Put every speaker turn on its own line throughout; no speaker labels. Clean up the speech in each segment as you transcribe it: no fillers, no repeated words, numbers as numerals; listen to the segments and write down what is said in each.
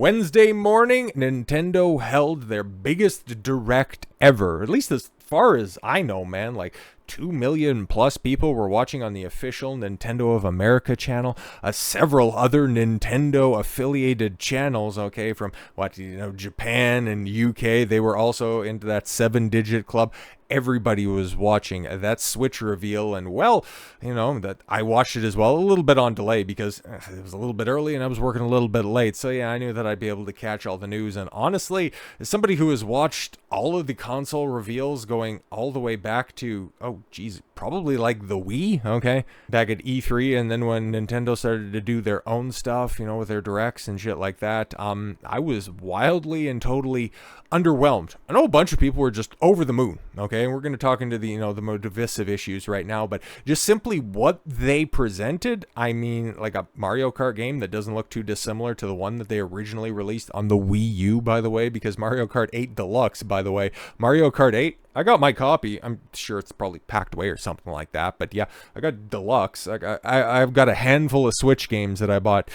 Wednesday morning, Nintendo held their biggest direct ever, at least as far as I know, man. Like 2 million plus people were watching on the official Nintendo of America channel. Several other Nintendo affiliated channels, okay, from Japan and UK, they were also into that 7-digit club. Everybody was watching that Switch reveal, and that I watched it as well, a little bit on delay because it was a little bit early and I was working a little bit late. So yeah, I knew that I'd be able to catch all the news. And honestly, as somebody who has watched all of the console reveals going all the way back to, probably like the Wii, okay, back at E3, and then when Nintendo started to do their own stuff, with their directs and shit like that, I was wildly and totally underwhelmed. I know a bunch of people were just over the moon, okay, and we're going to talk into the, the more divisive issues right now, but just simply what they presented, I mean, like a Mario Kart game that doesn't look too dissimilar to the one that they originally released on the Wii U, by the way, because Mario Kart 8 Deluxe, by the way, Mario Kart 8, I got my copy. I'm sure it's probably packed away or something like that. But yeah, I got Deluxe. I've got a handful of Switch games that I bought.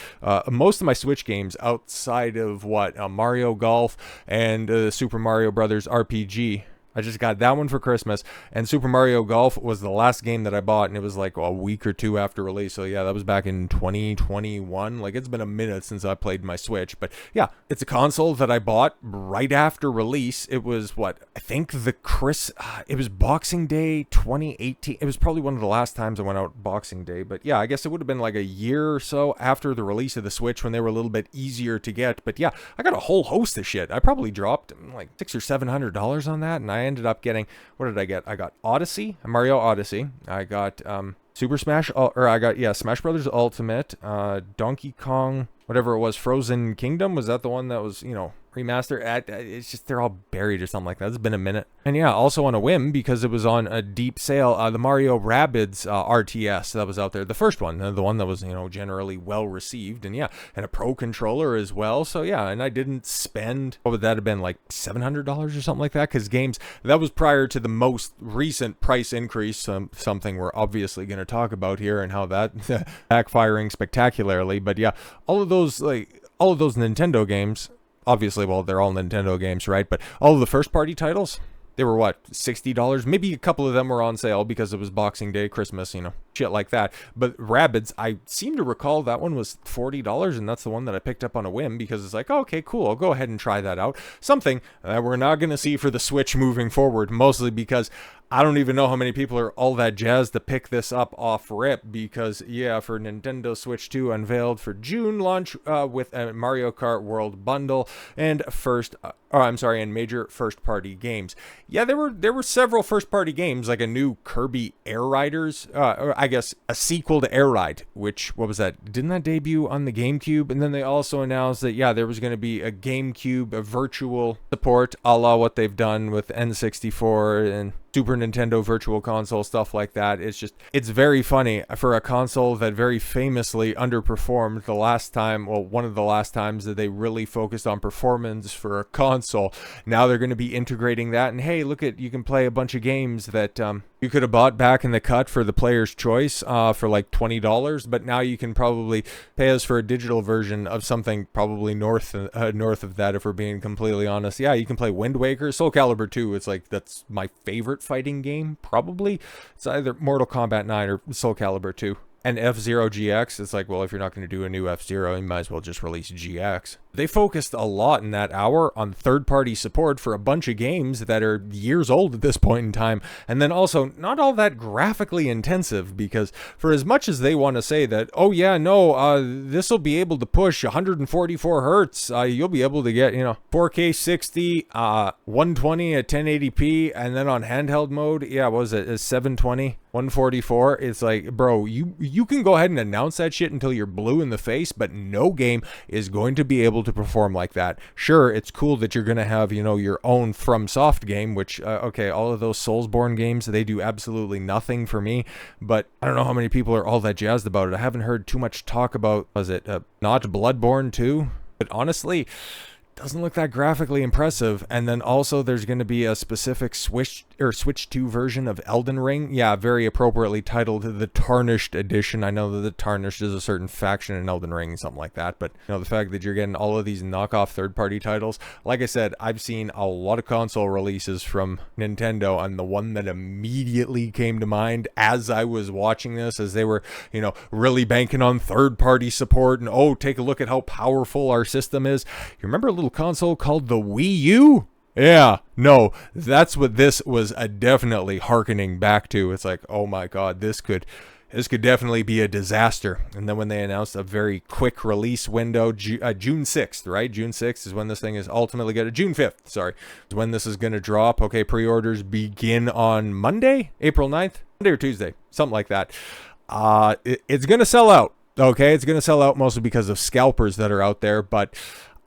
Most of my Switch games outside of Mario Golf and Super Mario Brothers RPG. I just got that one for Christmas, and Super Mario Golf was the last game that I bought, and it was like a week or two after release. So yeah, that was back in 2021. Like, it's been a minute since I played my Switch, but yeah, it's a console that I bought right after release. It was it was Boxing Day 2018. It was probably one of the last times I went out Boxing Day, but yeah, I guess it would have been like a year or so after the release of the Switch when they were a little bit easier to get. But yeah, I got a whole host of shit. I probably dropped like $600 or $700 on that, and I ended up getting, what did I get? I got Mario Odyssey. I got Smash Brothers Ultimate, Donkey Kong, whatever it was, Frozen Kingdom. Was that the one that was, remaster? It's just, they're all buried or something like that. It's been a minute. And yeah, also on a whim, because it was on a deep sale, the Mario Rabbids RTS that was out there, the first one, the one that was, generally well received, and yeah, and a Pro Controller as well. So yeah, and I didn't spend, what would that have been, like $700 or something like that, because games, that was prior to the most recent price increase, something we're obviously going to talk about here, and how that backfiring spectacularly. But yeah, all of those Nintendo games, obviously, well, they're all Nintendo games, right? But all of the first-party titles, they were, $60? Maybe a couple of them were on sale because it was Boxing Day, Christmas, shit like that. But Rabbids, I seem to recall that one was $40, and that's the one that I picked up on a whim because it's like, oh, okay, cool, I'll go ahead and try that out. Something that we're not going to see for the Switch moving forward, mostly because I don't even know how many people are all that jazzed to pick this up off rip, because yeah, for Nintendo Switch 2 unveiled for June launch with a Mario Kart World bundle and major first-party games. Yeah, there were several first-party games, like a new Kirby Air Riders, or I guess a sequel to Air Ride, which, what was that? Didn't that debut on the GameCube? And then they also announced that, yeah, there was going to be a GameCube, a virtual support, a la what they've done with N64 and Super Nintendo Virtual Console, stuff like that. It's very funny for a console that very famously underperformed one of the last times that they really focused on performance for a console. Now they're going to be integrating that, and hey, look, you can play a bunch of games that you could have bought back in the cut for the player's choice for like $20, but now you can probably pay us for a digital version of something probably north of that, if we're being completely honest. Yeah, you can play Wind Waker, Soul Calibur 2. It's like, that's my favorite fighting game, probably. It's either Mortal Kombat 9 or Soul Calibur 2. And F-Zero GX, it's like, well, if you're not going to do a new F-Zero, you might as well just release GX. They focused a lot in that hour on third-party support for a bunch of games that are years old at this point in time, and then also not all that graphically intensive, because for as much as they want to say that, oh yeah, no, this will be able to push 144 hertz, you'll be able to get, 4K 60, 120 at 1080p, and then on handheld mode, yeah, what was it, 720? 144. It's like, bro, you can go ahead and announce that shit until you're blue in the face, but no game is going to be able to perform like that. Sure, it's cool that you're going to have, your own FromSoft game, which, okay, all of those Soulsborne games, they do absolutely nothing for me, but I don't know how many people are all that jazzed about it. I haven't heard too much talk about, not Bloodborne 2? But honestly, doesn't look that graphically impressive. And then also there's going to be a specific Switch Switch 2 version of Elden Ring. Yeah, very appropriately titled the Tarnished Edition. I know that the Tarnished is a certain faction in Elden Ring, something like that. But the fact that you're getting all of these knockoff third-party titles, like I said, I've seen a lot of console releases from Nintendo, and the one that immediately came to mind as I was watching this, as they were, really banking on third-party support, and take a look at how powerful our system is. You remember a little console called the Wii U? Yeah, no, that's what this was definitely hearkening back to. It's like, oh my god, this could definitely be a disaster. And then when they announced a very quick release window, June 6th, right? June 6th is when this thing is ultimately going to, June 5th, sorry, is when this is going to drop. Okay, pre-orders begin on Monday, April 9th, Monday or Tuesday, something like that. It's going to sell out, okay? It's going to sell out mostly because of scalpers that are out there, but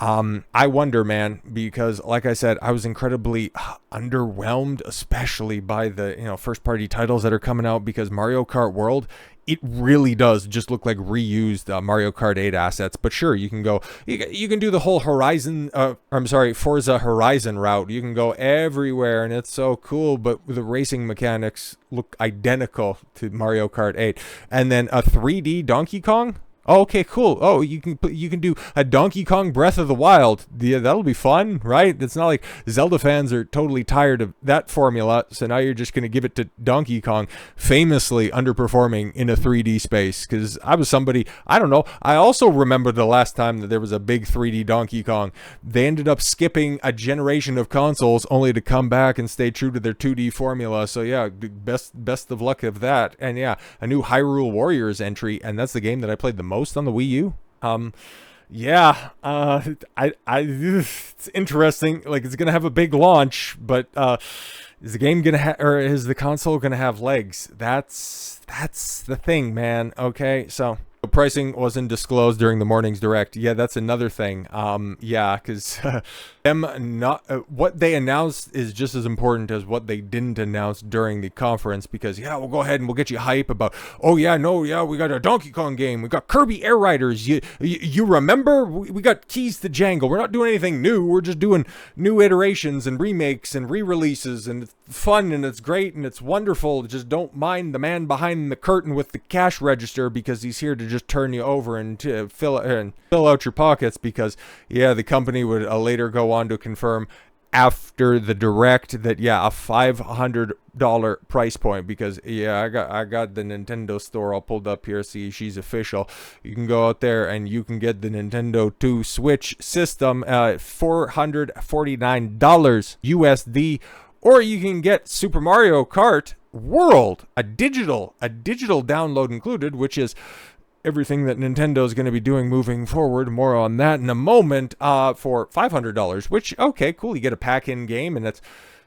I wonder, man, because like I said, I was incredibly underwhelmed, especially by the, first party titles that are coming out, because Mario Kart World, it really does just look like reused Mario Kart 8 assets. But sure, you can go, you can do the whole Forza Horizon route. You can go everywhere and it's so cool, but the racing mechanics look identical to Mario Kart 8. And then a 3D Donkey Kong? Oh, okay, cool. Oh, you can do a Donkey Kong Breath of the Wild. Yeah, that'll be fun, right? It's not like Zelda fans are totally tired of that formula, so now you're just going to give it to Donkey Kong, famously underperforming in a 3D space. Because I was somebody, I don't know, I also remember the last time that there was a big 3D Donkey Kong. They ended up skipping a generation of consoles only to come back and stay true to their 2D formula. So yeah, best of luck of that. And yeah, a new Hyrule Warriors entry, and that's the game that I played the most on the Wii U. It's interesting. Like, it's gonna have a big launch, but is the game gonna or is the console gonna have legs? That's the thing, man. Okay, so pricing wasn't disclosed during the morning's direct. Yeah, that's another thing. Because what they announced is just as important as what they didn't announce during the conference. Because we'll go ahead and we'll get you hype about, we got a Donkey Kong game, we got Kirby Air Riders. You remember? We got Keys to Jangle. We're not doing anything new. We're just doing new iterations and remakes and re-releases, and it's fun and it's great and it's wonderful. Just don't mind the man behind the curtain with the cash register, because he's here to just turn you over and to fill out your pockets. Because the company would later go on to confirm after the direct that a $500 price point, because I got the Nintendo store all pulled up here. See, she's official. You can go out there and you can get the Nintendo 2 Switch system at $449 USD, or you can get Super Mario Kart World, a digital download included, which is everything that Nintendo is going to be doing moving forward. More on that in a moment. For $500, which, okay, cool. You get a pack-in game, and that's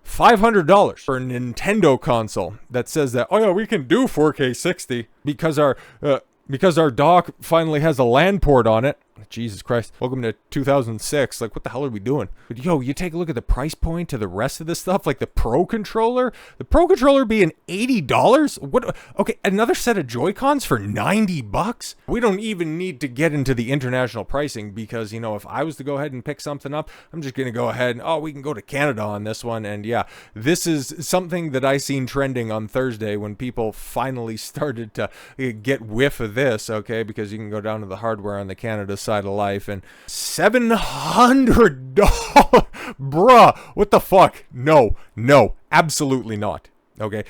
$500 for a Nintendo console that says that, we can do 4K 60 because our dock finally has a LAN port on it. Jesus Christ. Welcome to 2006. Like, what the hell are we doing? But you take a look at the price point to the rest of this stuff, like the Pro Controller. The Pro Controller being $80? What? Okay, another set of Joy-Cons for $90? We don't even need to get into the international pricing, because, if I was to go ahead and pick something up, I'm just going to go ahead and, we can go to Canada on this one. And this is something that I seen trending on Thursday when people finally started to get whiff of this, okay? Because you can go down to the hardware on the Canada side of life, and $700, bruh, what the fuck? No, absolutely not. Okay,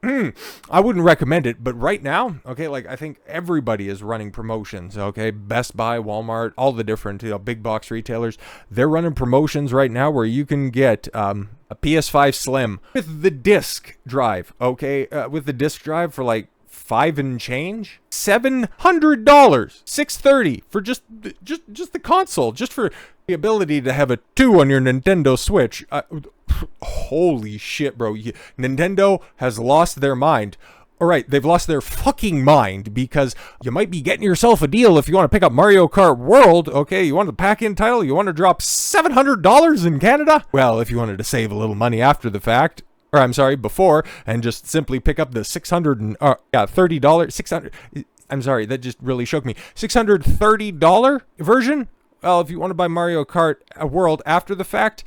I wouldn't recommend it, but right now, okay, like, I think everybody is running promotions, okay? Best Buy, Walmart, all the different big box retailers, they're running promotions right now where you can get a PS5 Slim with the disc drive, okay? With the disc drive for like $5 and change, $700, $630 for just the console, just for the ability to have a 2 on your Nintendo Switch. Holy shit, bro. Nintendo has lost their mind. All right, they've lost their fucking mind, because you might be getting yourself a deal if you want to pick up Mario Kart World, okay? You want the pack-in title? You want to drop $700 in Canada? Well, if you wanted to save a little money after the fact, or I'm sorry, before, and just simply pick up the $630, 600, I'm sorry, that just really shook me, $630 version? Well, if you want to buy Mario Kart World after the fact,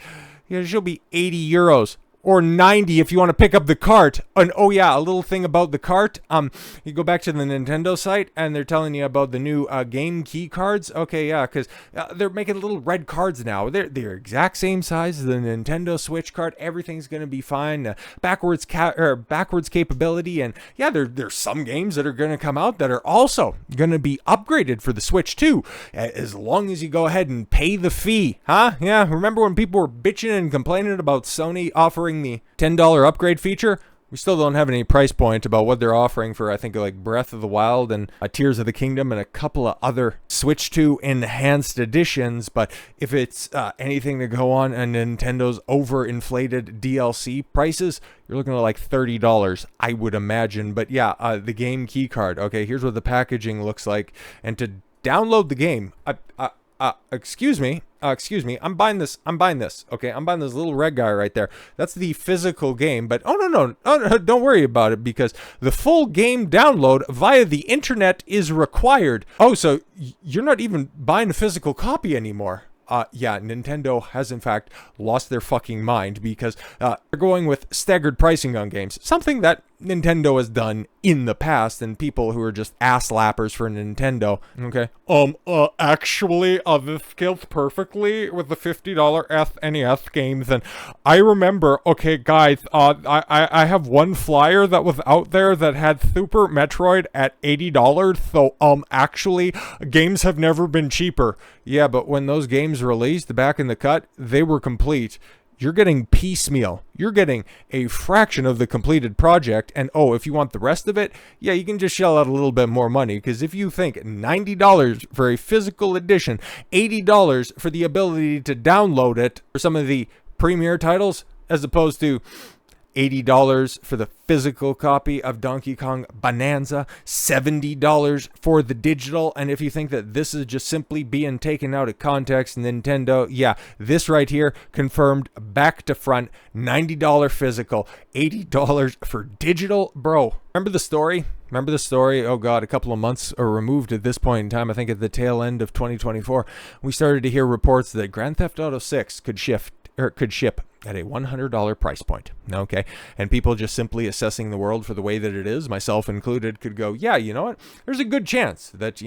she'll be €80. or $90 if you want to pick up the Kart. And oh yeah, a little thing about the Kart. You go back to the Nintendo site and they're telling you about the new game key cards. Okay, yeah, because they're making little red cards now. They're exact same size as the Nintendo Switch card. Everything's gonna be fine. Backwards capability, and yeah, there's some games that are gonna come out that are also gonna be upgraded for the Switch too, as long as you go ahead and pay the fee, huh? Yeah, remember when people were bitching and complaining about Sony offering the $10 upgrade feature? We still don't have any price point about what they're offering for, I think, like Breath of the Wild and Tears of the Kingdom and a couple of other Switch 2 enhanced editions. But if it's anything to go on and Nintendo's overinflated DLC prices, you're looking at like $30, I would imagine. But yeah, the game key card. Okay, here's what the packaging looks like. And to download the game, excuse me, I'm buying this, okay? I'm buying this little red guy right there. That's the physical game, but no, don't worry about it, because the full game download via the internet is required. Oh, so you're not even buying a physical copy anymore. Yeah, Nintendo has in fact lost their fucking mind, because they're going with staggered pricing on games. Something that Nintendo has done in the past, and people who are just ass lappers for Nintendo. Okay. Actually, this scales perfectly with the $50 SNES games, and I remember, okay, guys, I have one flyer that was out there that had Super Metroid at $80, so, actually, games have never been cheaper. Yeah, but when those games released back in the cut, they were complete. You're getting piecemeal. You're getting a fraction of the completed project. And oh, if you want the rest of it, yeah, you can just shell out a little bit more money. Because if you think $90 for a physical edition, $80 for the ability to download it for some of the premier titles, as opposed to $80 for the physical copy of Donkey Kong Bananza, $70 for the digital, and if you think that this is just simply being taken out of context, Nintendo, yeah, this right here, confirmed back to front, $90 physical, $80 for digital. Bro, remember the story? Oh god, a couple of months are removed at this point in time. I think at the tail end of 2024, we started to hear reports that Grand Theft Auto 6 could ship at a $100 price point. Okay, and people just simply assessing the world for the way that it is, myself included, could go, yeah, you know what? There's a good chance that,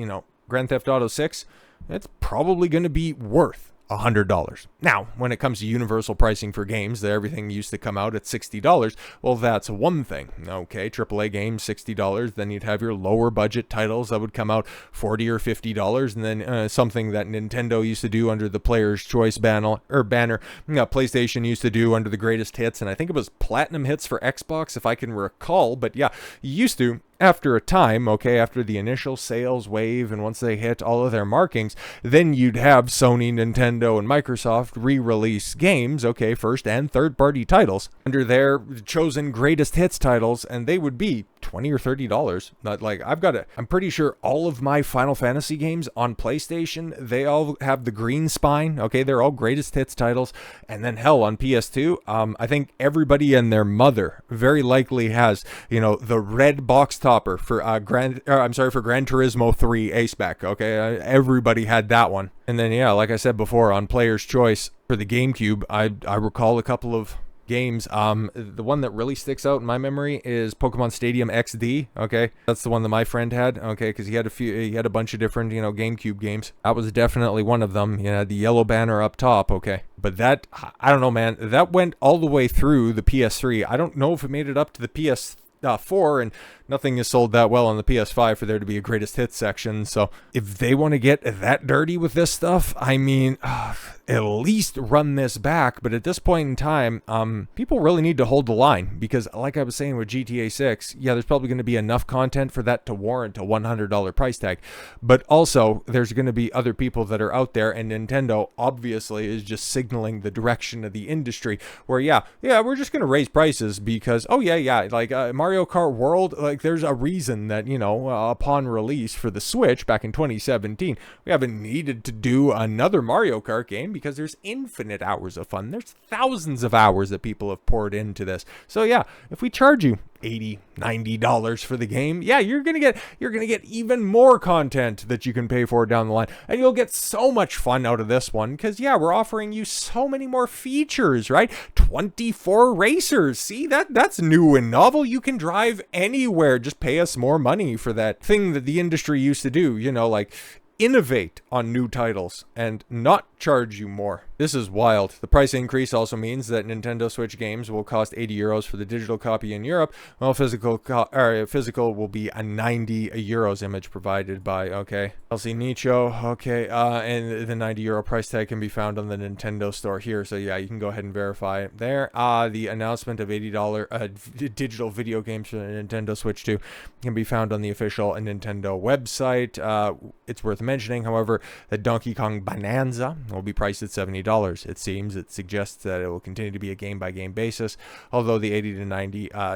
Grand Theft Auto 6, it's probably going to be worth $100. Now, when it comes to universal pricing for games, that everything used to come out at $60. Well, that's one thing. Okay, AAA games, $60. Then you'd have your lower budget titles that would come out $40 or $50. And then something that Nintendo used to do under the Player's Choice banner, PlayStation used to do under the Greatest Hits. And I think it was Platinum Hits for Xbox, if I can recall. But yeah, you used to. After a time, okay, after the initial sales wave and once they hit all of their markings, then you'd have Sony, Nintendo, and Microsoft re-release games, okay, first and third-party titles, under their chosen greatest hits titles, and they would be $20 or $30. Not like, I'm pretty sure all of my Final Fantasy games on PlayStation, they all have the green spine, okay, they're all greatest hits titles, and then hell, on PS2, I think everybody and their mother very likely has, the red box topper for Gran Turismo 3 A-Spec, okay, everybody had that one. And then, yeah, like I said before, on Player's Choice for the GameCube, I recall a couple of games. The one that really sticks out in my memory is Pokemon Stadium XD. Okay, that's the one that my friend had. Okay, because he had a bunch of different GameCube games. That was definitely one of them. The yellow banner up top. Okay, but that, I don't know, man. That went all the way through the PS3. I don't know if it made it up to the PS4, and nothing is sold that well on the PS5 for there to be a greatest hits section. So if they want to get that dirty with this stuff, I mean, at least run this back. But at this point in time, people really need to hold the line, because like I was saying with GTA 6, yeah, there's probably going to be enough content for that to warrant a $100 price tag. But also, there's going to be other people that are out there, and Nintendo obviously is just signaling the direction of the industry, where yeah, we're just going to raise prices because, oh yeah, like Mario Kart World, like there's a reason that, upon release for the Switch back in 2017, we haven't needed to do another Mario Kart game, because there's infinite hours of fun. There's thousands of hours that people have poured into this. So yeah, if we charge you $80-$90 for the game, yeah, you're gonna get even more content that you can pay for down the line, and you'll get so much fun out of this one because yeah, we're offering you so many more features, right? 24 racers. See, that's new and novel. You can drive anywhere. Just pay us more money for that thing that the industry used to do, you know, like innovate on new titles and not charge you more. This is wild. The price increase also means that Nintendo Switch games will cost 80 euros for the digital copy in Europe, while physical will be a 90 euros image provided by, okay, LC Nicho, okay, and the 90 euro price tag can be found on the Nintendo store here, so yeah, you can go ahead and verify it there. The announcement of $80 digital video games for the Nintendo Switch 2 can be found on the official Nintendo website. It's worth mentioning, however, that Donkey Kong Bananza will be priced at $70. It suggests that it will continue to be a game-by-game basis, although the $80 to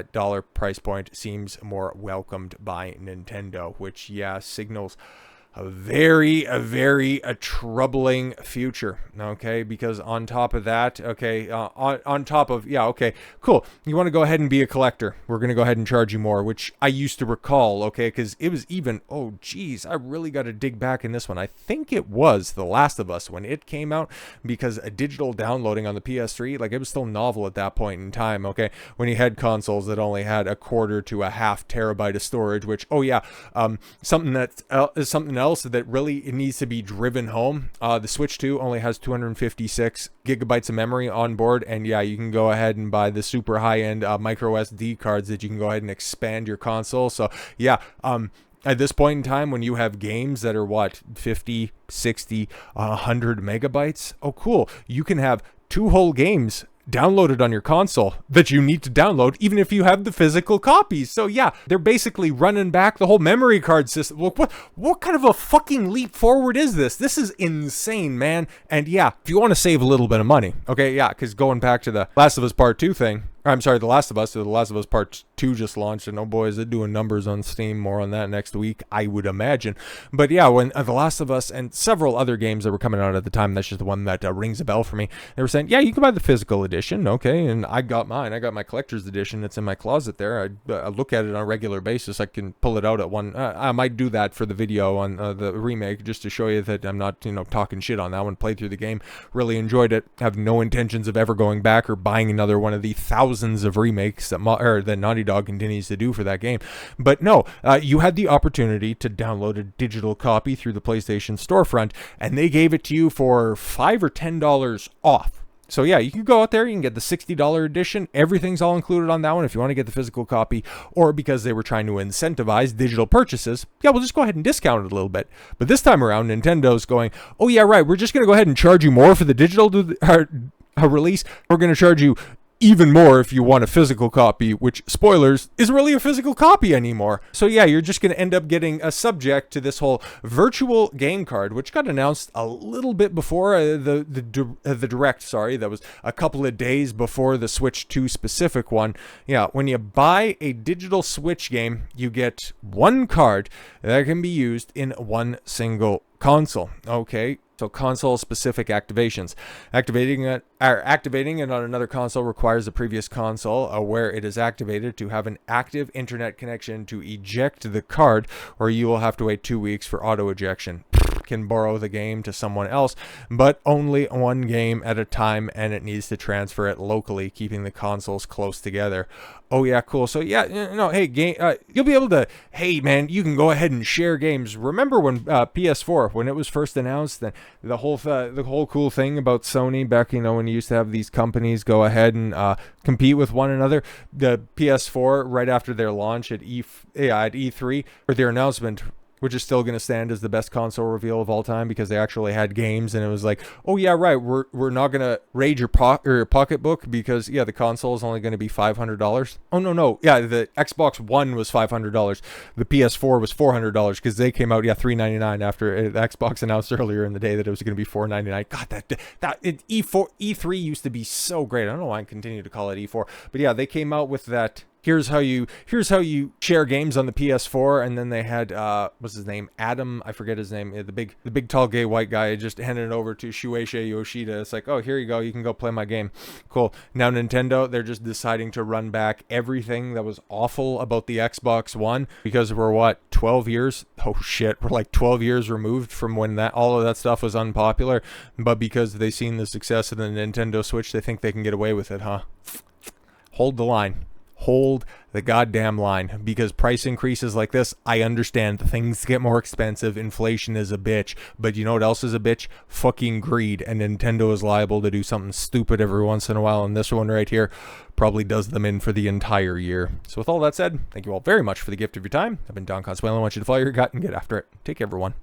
$90 price point seems more welcomed by Nintendo, which, yeah, signals a very troubling future, okay? Because on top of that, okay, on top of, yeah, okay, cool. You want to go ahead and be a collector. We're going to go ahead and charge you more, which I used to recall, okay? Because it was even, oh, geez, I really got to dig back in this one. I think it was The Last of Us when it came out, because a digital downloading on the PS3, like, it was still novel at that point in time, okay? When you had consoles that only had a quarter to a half terabyte of storage, which, oh, yeah, something else that really needs to be driven home. The Switch 2 only has 256 gigabytes of memory on board, and yeah, you can go ahead and buy the super high-end micro SD cards that you can go ahead and expand your console. So yeah, at this point in time, when you have games that are what, 50, 60, 100 megabytes, oh cool, you can have 2 whole games downloaded on your console that you need to download even if you have the physical copies. So yeah, they're basically running back the whole memory card system. Look, what kind of a fucking leap forward is this? This is insane, man. And yeah, if you want to save a little bit of money, okay, yeah, because going back to the Last of Us Part 2 thing, I'm sorry, The Last of Us Part 2 just launched, and oh boy, is it doing numbers on Steam. More on that next week, I would imagine. But yeah, when The Last of Us and several other games that were coming out at the time, that's just the one that rings a bell for me. They were saying, yeah, you can buy the physical edition, okay, and I got mine. I got my collector's edition. It's in my closet there. I look at it on a regular basis. I can pull it out at one. I might do that for the video on the remake, just to show you that I'm not, talking shit on that one. Played through the game, really enjoyed it. Have no intentions of ever going back or buying another one of the thousands of remakes that Naughty Dog continues to do for that game. But no, you had the opportunity to download a digital copy through the PlayStation storefront, and they gave it to you for $5 or $10 off. So yeah, you can go out there, you can get the $60 edition. Everything's all included on that one if you want to get the physical copy, or because they were trying to incentivize digital purchases, yeah, we'll just go ahead and discount it a little bit. But this time around, Nintendo's going, oh yeah, right, we're just going to go ahead and charge you more for the digital release. We're going to charge you even more if you want a physical copy, which, spoilers, isn't really a physical copy anymore. So yeah, you're just going to end up getting a subject to this whole virtual game card, which got announced a little bit before the Direct, sorry. That was a couple of days before the Switch 2 specific one. Yeah, when you buy a digital Switch game, you get one card that can be used in one single console. Okay, so console-specific activations. Activating it on another console requires the previous console where it is activated to have an active internet connection to eject the card, or you will have to wait 2 weeks for auto ejection. Can borrow the game to someone else, but only one game at a time, and it needs to transfer it locally, keeping the consoles close together. Oh yeah, cool. So yeah, hey, game, you'll be able to, hey man, you can go ahead and share games. Remember when PS4, when it was first announced, the whole cool thing about Sony back, when you used to have these companies go ahead and compete with one another. The PS4, right after their launch at E3, or their announcement, which is still going to stand as the best console reveal of all time because they actually had games, and it was like, oh yeah, right, we're not going to raid your pocketbook because, yeah, the console is only going to be $500. Oh, no, yeah, the Xbox One was $500. The PS4 was $400 because they came out, yeah, $399 after the Xbox announced earlier in the day that it was going to be $499. God, E3 used to be so great. I don't know why I continue to call it E4, but yeah, they came out with that here's how you share games on the PS4. And then they had what's his name, Adam, I forget his name, the big tall gay white guy, just handed it over to Shueisha Yoshida. It's like, oh, here you go, you can go play my game. Cool. Now Nintendo, they're just deciding to run back everything that was awful about the Xbox One, because we're what, 12 years, oh shit, we're like 12 years removed from when that all of that stuff was unpopular. But because they've seen the success of the Nintendo Switch, they think they can get away with it, huh? Hold the line. Hold the goddamn line, because price increases like this, I understand things get more expensive, inflation is a bitch, but you know what else is a bitch? Fucking greed. And Nintendo is liable to do something stupid every once in a while, and this one right here probably does them in for the entire year. So with all that said, thank you all very much for the gift of your time. I've been Don Consuelo. I want you to follow your gut and get after it. Take care, everyone.